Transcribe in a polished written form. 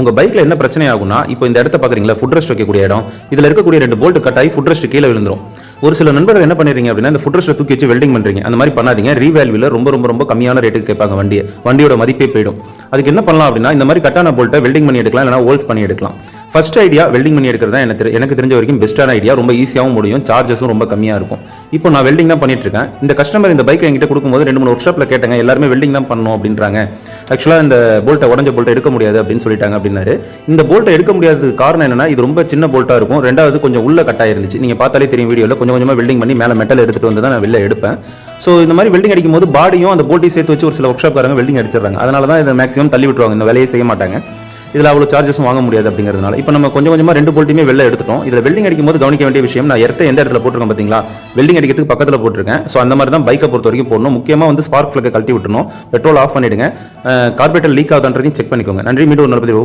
உங்க பைக்ல என்ன பிரச்சனை ஆகும்னா, இப்போ இந்த இடத்த பாக்குறீங்களா, ஃபுட் ரெஸ்ட் வைக்கக்கூடிய இடம், இதுல இருக்கக்கூடிய 2 போல்ட் கட் ஆகி ஃபுட் ரெஸ்ட் கீழே விழுந்துரும். ஒரு சில நண்பர்கள் என்ன பண்ணிடுறீங்க அப்படின்னா, இந்த ஃபுட் ரெஸ்ட்டை தூக்கி வச்சு வெல்டிங் பண்றீங்க. அந்த மாதிரி பண்ணாதீங்க. ரீவேல்யூல ரொம்ப கம்மியான ரேட்டுக்கு கேட்பாங்க வண்டியோட மதிப்பே போயிடும். அதுக்கு என்ன பண்ணலாம் அப்படின்னா, இந்த மாதிரி கட்டான போல்ட்டை வெல்டிங் பண்ணி எடுக்கலாம், இல்லைனா ஹோல்ஸ் பண்ணி எடுக்கலாம். ஃபர்ஸ்ட் ஐடியா வெல்டிங் பண்ணி எடுக்கிறது தான் எனக்கு தெரிஞ்ச வரைக்கும் பெஸ்ட்டான ஐடியா. ரொம்ப ஈஸியாகவும் முடியும், சார்ஜஸும் ரொம்ப கம்மியாக இருக்கும். இப்போ நான் வெல்டிங் தான் பண்ணிட்டு இருக்கேன். இந்த கஸ்டமர் இந்த பைக்கை என்கிட்ட கொடுக்கும்போது 2-3 ஒர்க் ஷாப்ல கேட்டாங்க, எல்லாருமே வெல்டிங் தான் பண்ணணும் அப்படின்றாங்க. ஆக்சுவலாக இந்த உடஞ்ச போல்ட்டை எடுக்க முடியாது அப்படின்னு சொல்லிட்டாங்க அப்படின்னாரு. இந்த போல்ட்டை எடுக்க முடியாதது காரணம் என்னன்னா, இது ரொம்ப சின்ன போல்ட்டா இருக்கும். ரெண்டாவது கொஞ்சம் உள்ள கட்டாக இருந்துச்சு. நீங்க பார்த்தாலே தெரியும் வீடியோல, கொஞ்சமா வெல்டிங் பண்ணி மேலே மெட்டல் எடுத்துட்டு வந்து தான் நான் வெளில எடுப்பேன். ஸோ இந்த மாதிரி வெல்டிங் அடிக்கும் போது பாடியும் அந்த போல்ட்டையும் சேர்த்து வச்சு ஒரு சில ஒர்க் ஷாப்காரங்க வெல்டிங் அடிச்சிடறாங்க. அதனால தான் இதை மேக்ஸிமம் தள்ளி விட்டுருவாங்க, இந்த வேலையை செய்ய மாட்டாங்க. இதில் அவ்வளோ சார்ஜஸும் வாங்க முடியாது அப்படிங்கிறதுனால இப்போ நம்ம கொஞ்சமாக 2 போல்ட்டுமே வெளில எடுத்துட்டோம். இதில் வெல்டிங் அடிக்கும் போது கவனிக்க வேண்டிய விஷயம், நான் எந்த இடத்துல போட்டிருக்கேன் பார்த்தீங்களா, வெல்டிங் அடிக்கிறதுக்கு பக்கத்தில் போட்டிருக்கேன். ஸோ அந்த மாதிரி தான் பைக்கை பொறுத்த வரைக்கும் போடணும். முக்கியமாக வந்து ஸ்பார்க் பிளக்கை கழட்டி விட்டுணும், பெட்ரோல் ஆஃப் பண்ணிடுங்க, கார்பரேட்டர் லீக் ஆகுதுன்றதையும் செக் பண்ணிக்கோங்க. நன்றி. மீண்டும் ஒரு நல்ல பதிவு.